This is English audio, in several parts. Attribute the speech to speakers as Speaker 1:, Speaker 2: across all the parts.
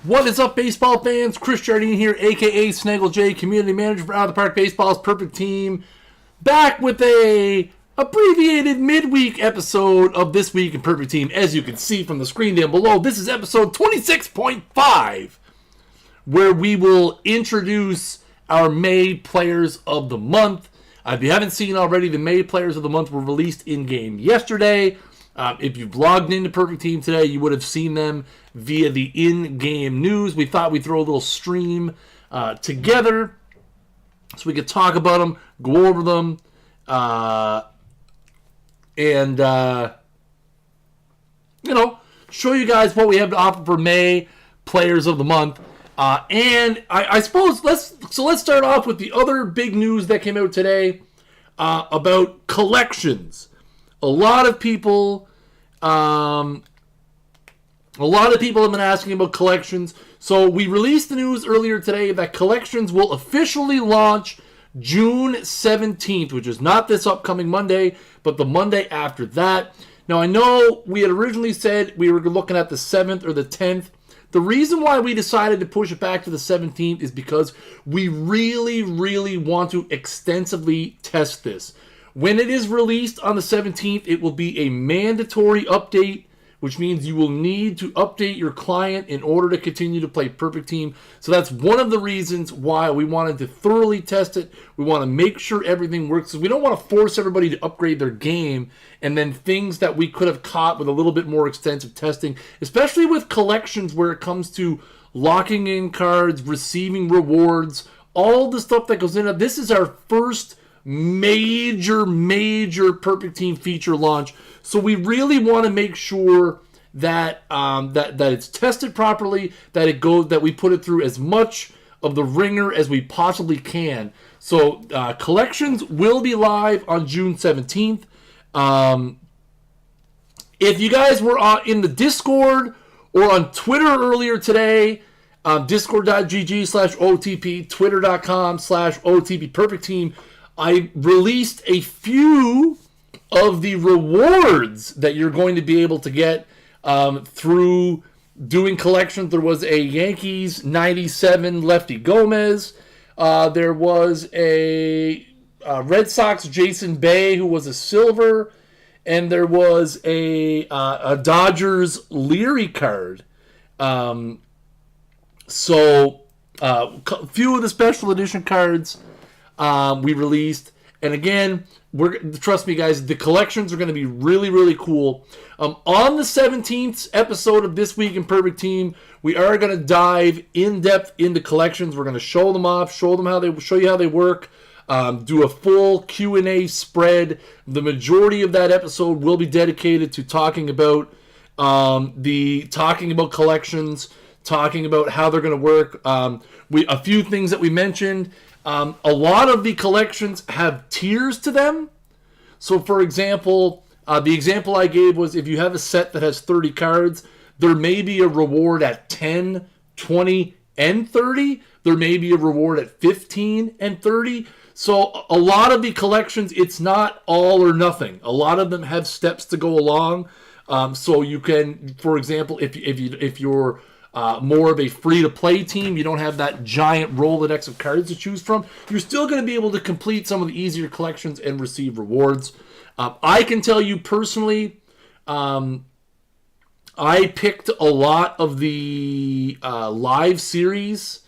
Speaker 1: What is up, baseball fans? Chris Jardine here, a.k.a. Snaggle J, community manager for Out of the Park Baseball's Perfect Team. Back with a abbreviated midweek episode of This Week in Perfect Team. As you can see from the screen down below, this is episode 26.5, where we will introduce our May Players of the Month. If you haven't seen already, the May Players of the Month were released in-game yesterday. If you've logged into Perfect Team today, you would have seen them via the in-game news. We thought we'd throw a little stream together so we could talk about them, go over them, and show you guys what we have to offer for May Players of the Month. And I suppose let's start off with the other big news that came out today about collections. A lot of people have been asking about collections. So we released the news earlier today that collections will officially launch June 17th, which is not this upcoming Monday, but the Monday after that. Now, I know we had originally said we were looking at the 7th or the 10th. The reason why we decided to push it back to the 17th is because we really, really want to extensively test this. When it is released on the 17th, it will be a mandatory update, which means you will need to update your client in order to continue to play Perfect Team. So that's one of the reasons why we wanted to thoroughly test it. We want to make sure everything works. So we don't want to force everybody to upgrade their game, and then things that we could have caught with a little bit more extensive testing, especially with collections where it comes to locking in cards, receiving rewards, all the stuff that goes into it. This is our first major Perfect Team feature launch, so we really want to make sure that that it's tested properly, that we put it through as much of the ringer as we possibly can. So collections will be live on June 17th. If you guys were in the Discord or on Twitter earlier today, discord.gg/OTP, twitter.com/OTP Perfect Team, I released a few of the rewards that you're going to be able to get through doing collections. There was a Yankees 97 Lefty Gomez. There was a Red Sox Jason Bay, who was a silver. And there was a Dodgers Leary card. So a few of the special edition cards we released, and again, trust me, guys, the collections are going to be really, really cool. On the 17th episode of This Week in Perfect Team, we are going to dive in depth into collections. We're going to show them off, show you how they work, do a full Q&A spread. The majority of that episode will be dedicated to talking about collections, talking about how they're going to work. A few things that we mentioned. A lot of the collections have tiers to them. So, for example, the example I gave was if you have a set that has 30 cards, there may be a reward at 10, 20, and 30. There may be a reward at 15 and 30. So, a lot of the collections, it's not all or nothing. A lot of them have steps to go along. So, you can, for example, if you're more of a free-to-play team, you don't have that giant Rolodex of cards to choose from, you're still going to be able to complete some of the easier collections and receive rewards. I can tell you personally, I picked a lot of the live series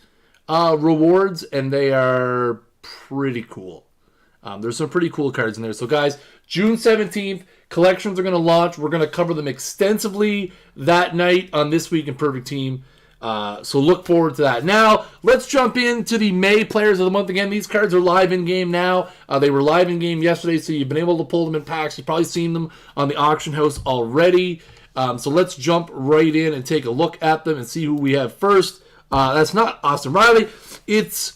Speaker 1: rewards, and they are pretty cool. There's some pretty cool cards in there. So, guys, June 17th, collections are going to launch. We're going to cover them extensively that night on This Week in Perfect Team. So look forward to that. Now, let's jump into the May Players of the Month. Again, these cards are live in-game now. They were live in-game yesterday, so you've been able to pull them in packs. You've probably seen them on the auction house already. So let's jump right in and take a look at them and see who we have first. That's not Austin Riley. It's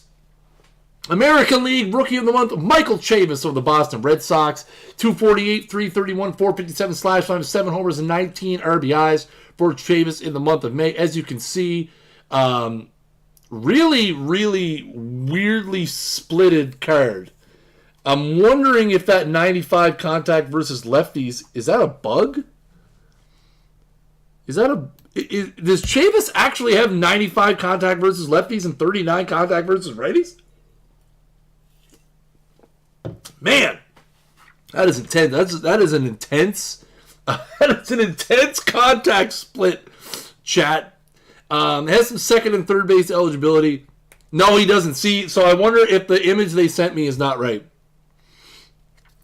Speaker 1: American League Rookie of the Month, Michael Chavis of the Boston Red Sox. 248, 331, 457 slash line, 7 homers and 19 RBIs for Chavis in the month of May. As you can see, really, really weirdly splitted card. I'm wondering if that 95 contact versus lefties, is that a bug? Is that Does Chavis actually have 95 contact versus lefties and 39 contact versus righties? Man, that is intense. That is an intense. That is an intense contact split. Chat has some second and third base eligibility. No, he doesn't. See, so I wonder if the image they sent me is not right.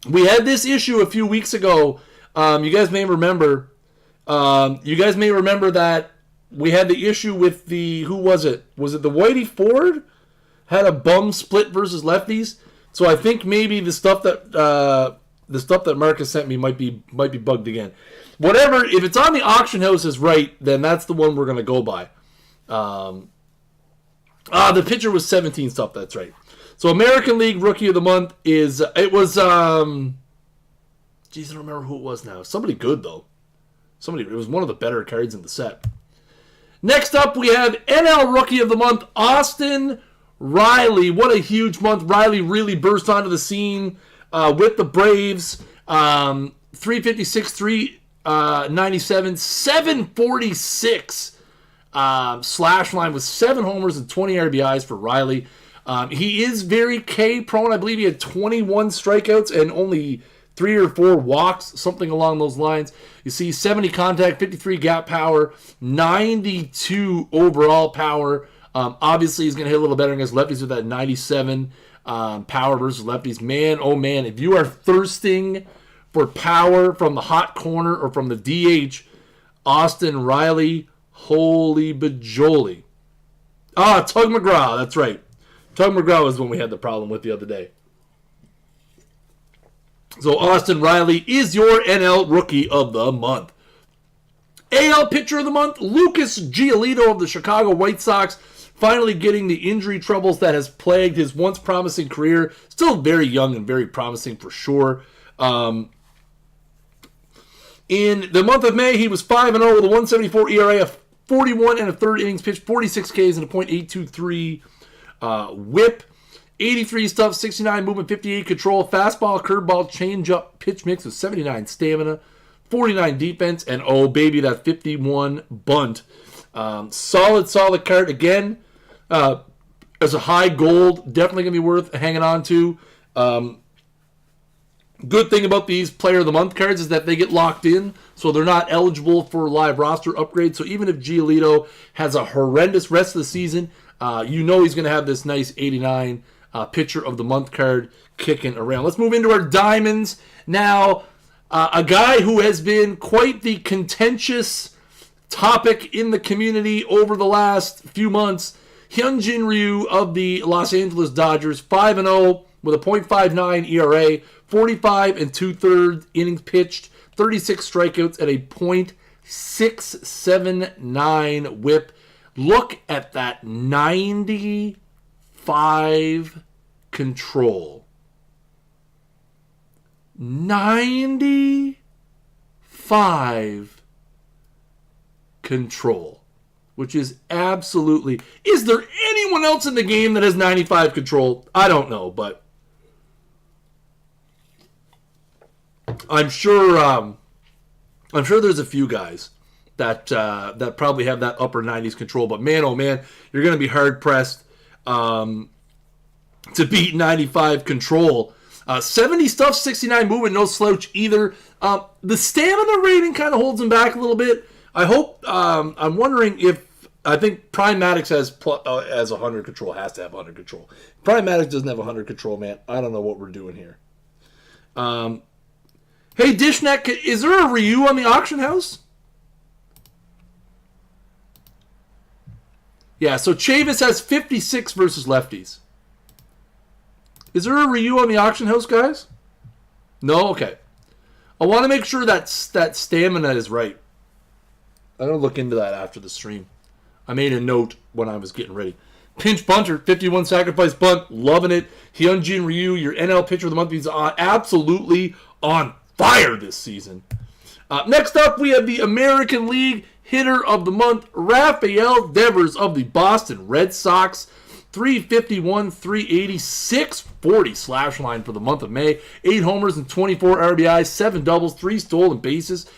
Speaker 1: We had this issue a few weeks ago. You guys may remember. That we had the issue with the, who was it? Was it the Whitey Ford? Had a bum split versus lefties. So I think maybe the stuff that Marcus sent me might be bugged again. Whatever, if it's on the auction house is right, then that's the one we're gonna go by. The pitcher was 17 stuff. That's right. So American League Rookie of the Month is it was I don't remember who it was now. Somebody good though. It was one of the better cards in the set. Next up, we have NL Rookie of the Month, Austin Riley. What a huge month. Riley really burst onto the scene with the Braves. 356, 397, 746 slash line with 7 homers and 20 RBIs for Riley. He is very K prone. I believe he had 21 strikeouts and only 3 or 4 walks, something along those lines. You see 70 contact, 53 gap power, 92 overall power. Obviously, he's going to hit a little better against lefties with that 97 power versus lefties. Man, oh man, if you are thirsting for power from the hot corner or from the DH, Austin Riley, holy bajoli. Tug McGraw, that's right. Tug McGraw was when we had the problem with the other day. So Austin Riley is your NL Rookie of the Month. AL Pitcher of the Month, Lucas Giolito of the Chicago White Sox, finally getting the injury troubles that has plagued his once promising career. Still very young and very promising for sure. In the month of May, he was 5-0 with a 174 ERA, a 41 and a third innings pitched, 46 Ks and a .823 whip. 83 stuff, 69 movement, 58 control, fastball, curveball, changeup, pitch mix with 79 stamina, 49 defense, and oh baby, that 51 bunt. Solid card again. As a high gold, definitely gonna be worth hanging on to. Good thing about these Player of the Month cards is that they get locked in, so they're not eligible for live roster upgrades. So even if Giolito has a horrendous rest of the season, he's going to have this nice 89 Pitcher of the Month card kicking around. Let's move into our diamonds. Now, a guy who has been quite the contentious topic in the community over the last few months, Hyunjin Ryu of the Los Angeles Dodgers, 5-0 with a .59 ERA, 45 and 2/3 innings pitched, 36 strikeouts, and a .679 whip. Look at that 95 control. 95 control. Which is absolutely... Is there anyone else in the game that has 95 control? I don't know, but... I'm sure there's a few guys that probably have that upper 90s control, but man, oh man, you're going to be hard-pressed to beat 95 control. 70 stuff, 69 movement, no slouch either. The stamina rating kind of holds him back a little bit. I hope, I'm wondering if, I think Primatix has 100 control, has to have 100 control. Primatix doesn't have 100 control, man. I don't know what we're doing here. Hey, Dishnet, is there a Ryu on the auction house? Yeah, so CHAVIS has 56 versus lefties. Is there a Ryu on the auction house, guys? No? Okay. I want to make sure that stamina is right. I'm going to look into that after the stream. I made a note when I was getting ready. Pinch bunter, 51 sacrifice bunt, loving it. Hyunjin Ryu, your NL Pitcher of the Month, he's absolutely on fire this season. Next up, we have the American League Hitter of the Month, Rafael Devers of the Boston Red Sox. 351, 380, 640 slash line for the month of May. 8 homers and 24 RBIs, 7 doubles, 3 stolen bases.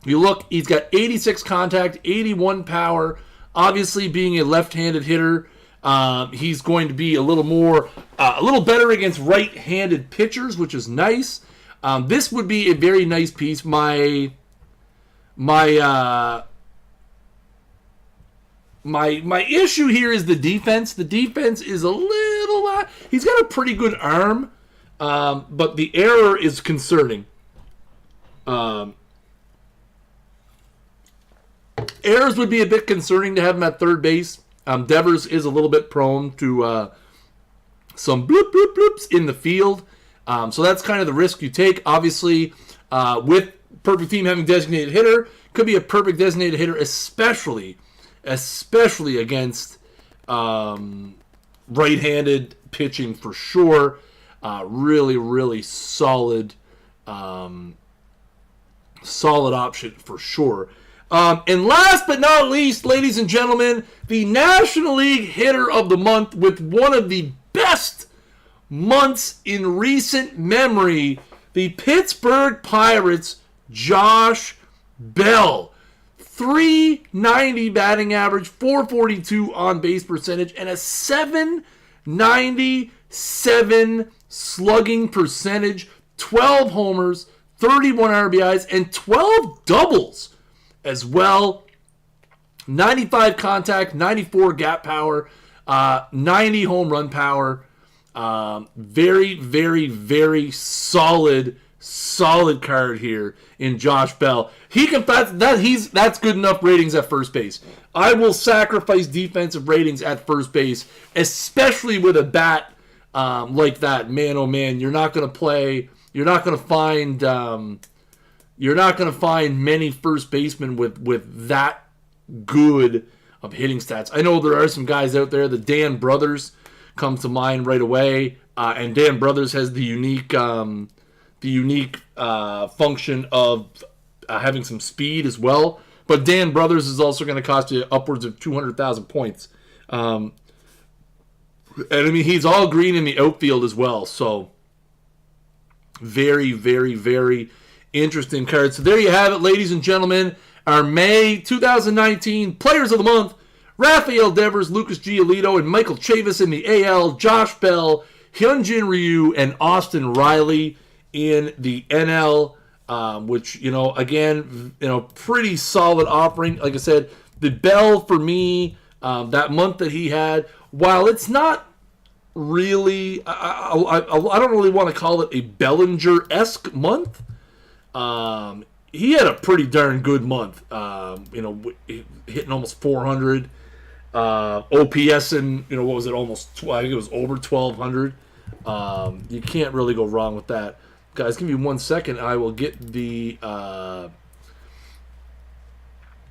Speaker 1: You look, he's got 86 contact, 81 power. Obviously, being a left-handed hitter, he's going to be a little better against right-handed pitchers, which is nice. This would be a very nice piece. My issue here is the defense. The defense is a little. He's got a pretty good arm, but the error is concerning. Errors would be a bit concerning to have him at third base. Devers is a little bit prone to some bloop, bloop, bloops in the field. So that's kind of the risk you take. Obviously, with perfect team having designated hitter, could be a perfect designated hitter, especially against right-handed pitching for sure. Really, really solid option for sure. And last but not least, ladies and gentlemen, the National League Hitter of the Month with one of the best months in recent memory, the Pittsburgh Pirates, Josh Bell. 390 batting average, 442 on base percentage, and a 797 slugging percentage, 12 homers, 31 RBIs, and 12 doubles as well. 95 contact, 94 gap power, 90 home run power. Very, very, very solid card here in Josh Bell. He can that's good enough ratings at first base. I will sacrifice defensive ratings at first base, especially with a bat like that. Man, oh man, you're not going to find many first basemen with that good of hitting stats. I know there are some guys out there. The Dan Brothers comes to mind right away, and Dan Brothers has the unique function of having some speed as well. But Dan Brothers is also going to cost you upwards of 200,000 points. And I mean, he's all green in the outfield as well. So very, very, very interesting card. So there you have it, ladies and gentlemen. Our May 2019 Players of the Month: Rafael Devers, Lucas Giolito, and Michael Chavis in the AL, Josh Bell, Hyunjin Ryu, and Austin Riley in the NL, which, again, pretty solid offering. Like I said, the Bell for me, that month that he had, while it's not really, I don't really want to call it a Bellinger-esque month, he had a pretty darn good month. Hitting almost 400, OPS and what was it? I think it was over 1,200. You can't really go wrong with that. Guys, give me 1 second. I will get the. I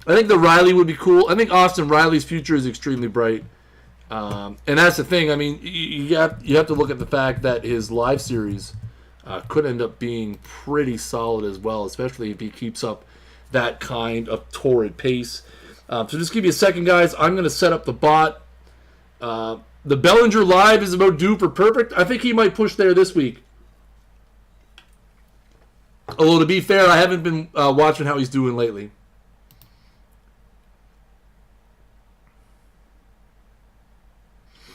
Speaker 1: think the Riley would be cool. I think Austin Riley's future is extremely bright, and that's the thing. I mean, you have to look at the fact that his live series could end up being pretty solid as well, especially if he keeps up that kind of torrid pace. So just give me a second, guys. I'm going to set up the bot. The Bellinger Live is about due for perfect. I think he might push there this week. Although, to be fair, I haven't been watching how he's doing lately.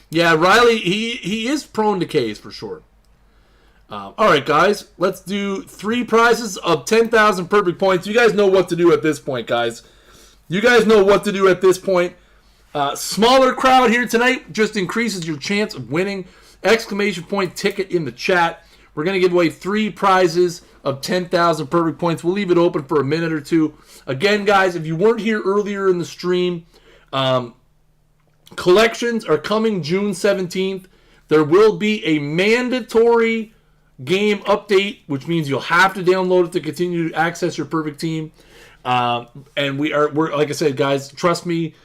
Speaker 1: Yeah, Riley, he is prone to Ks for sure. All right, guys, let's do 3 prizes of 10,000 perfect points. You guys know what to do at this point, guys. You guys know what to do at this point. Smaller crowd here tonight just increases your chance of winning. Exclamation point ticket in the chat. We're going to give away 3 prizes of 10,000 perfect points. We'll leave it open for a minute or two. Again, guys, if you weren't here earlier in the stream, collections are coming June 17th. There will be a mandatory game update, which means you'll have to download it to continue to access your perfect team. And we're like I said, guys, trust me,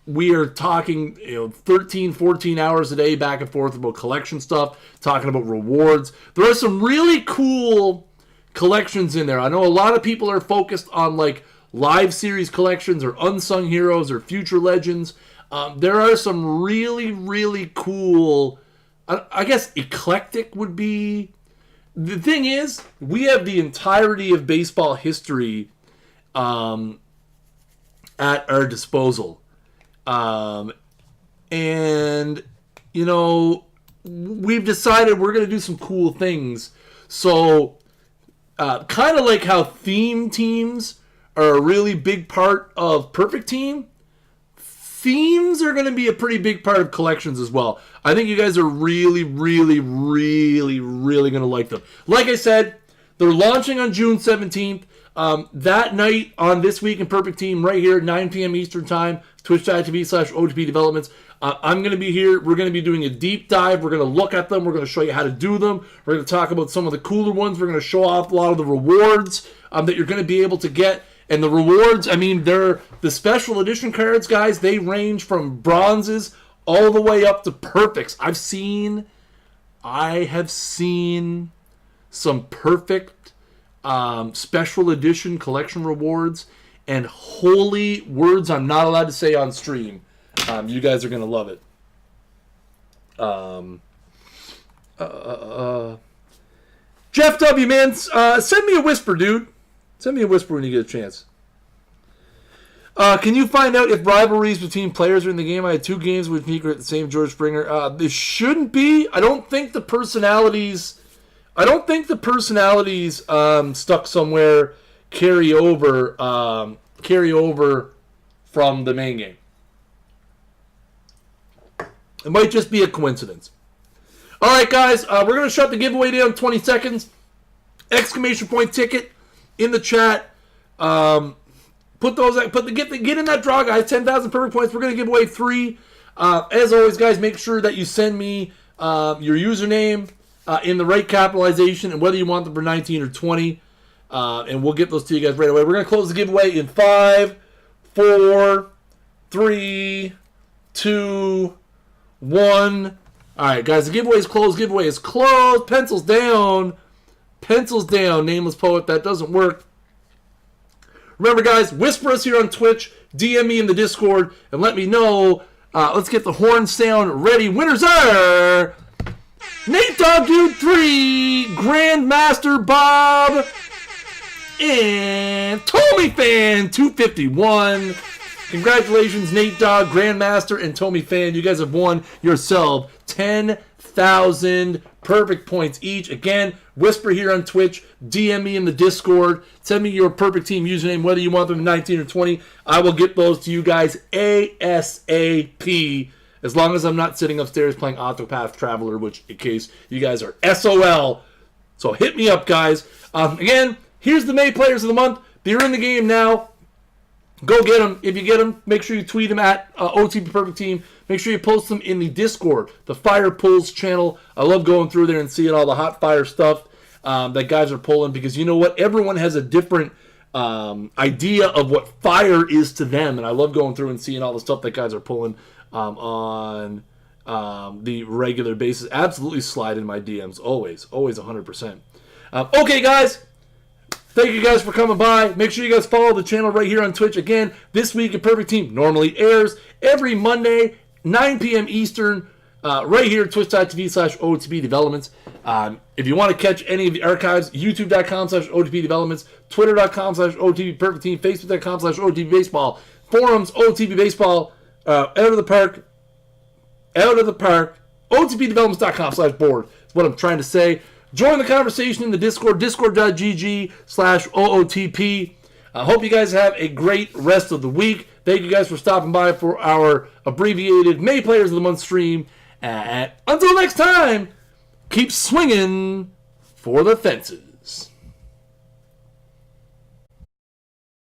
Speaker 1: we are talking 13, 14 hours a day back and forth about collection stuff, talking about rewards. There are some really cool collections in there. I know a lot of people are focused on like live series collections or unsung heroes or future legends. There are some really, really cool, I guess eclectic would be. The thing is, we have the entirety of baseball history at our disposal. And, you know, we've decided we're going to do some cool things. So, kind of like how theme teams are a really big part of Perfect Team, themes are going to be a pretty big part of collections as well. I think you guys are really, really, really, really going to like them. Like I said, they're launching on June 17th. That night on This Week in Perfect Team, right here at 9 p.m. Eastern Time, twitch.tv/OOTP Developments. I'm going to be here. We're going to be doing a deep dive. We're going to look at them. We're going to show you how to do them. We're going to talk about some of the cooler ones. We're going to show off a lot of the rewards that you're going to be able to get. And the rewards, I mean, they're the special edition cards, guys. They range from bronzes all the way up to perfects. I have seen some perfect special edition collection rewards, and holy words I'm not allowed to say on stream. You guys are going to love it. Jeff W., man, send me a whisper, dude. Send me a whisper when you get a chance. Can you find out if rivalries between players are in the game? I had 2 games with Meeker at the same George Springer. This shouldn't be. I don't think the personalities stuck somewhere carry over from the main game. It might just be a coincidence. All right, guys, we're going to shut the giveaway down in 20 seconds. Exclamation point ticket in the chat. Get in that draw, guys. 10,000 perfect points. We're going to give away 3. As always, guys, make sure that you send me your username in the right capitalization and whether you want them for 19 or 20. And we'll get those to you guys right away. We're going to close the giveaway in 5, 4, 3, 2, 1. All right, guys, the giveaway is closed. Giveaway is closed. Pencils down. Pencils down. Nameless Poet. That doesn't work. Remember, guys, whisper us here on Twitch. DM me in the Discord and let me know. Let's get the horn sound ready. Winners are Nate Dog Dude 3, Grandmaster Bob, and Tommy Fan 251. Congratulations, Nate Dog, Grandmaster, and Tommy Fan. You guys have won yourself 10,000 perfect points each. Again, whisper here on Twitch, DM me in the Discord, send me your perfect team username, whether you want them 19 or 20. I will get those to you guys ASAP, as long as I'm not sitting upstairs playing Octopath Traveler, which, in case you guys are SOL. So hit me up, guys. Again, here's the May Players of the Month. They're in the game now. Go get them. If you get them, make sure you tweet them at OTP Perfect Team. Make sure you post them in the Discord, the Fire Pulls channel. I love going through there and seeing all the hot fire stuff that guys are pulling, because you know what? Everyone has a different idea of what fire is to them, and I love going through and seeing all the stuff that guys are pulling on the regular basis. Absolutely slide in my DMs. Always 100%. Okay, guys. Thank you guys for coming by. Make sure you guys follow the channel right here on Twitch. Again, This Week in Perfect Team normally airs every Monday, 9 p.m. Eastern, right here at twitch.tv/OOTP Developments. If you want to catch any of the archives, youtube.com/OOTP Developments, twitter.com/OOTP Perfect Team, facebook.com/OOTP Baseball, forums, OOTP Baseball, out of the park, OOTPdevelopments.com/board is what I'm trying to say. Join the conversation in the Discord, discord.gg/OOTP. I hope you guys have a great rest of the week. Thank you guys for stopping by for our abbreviated May Players of the Month stream. And until next time, keep swinging for the fences.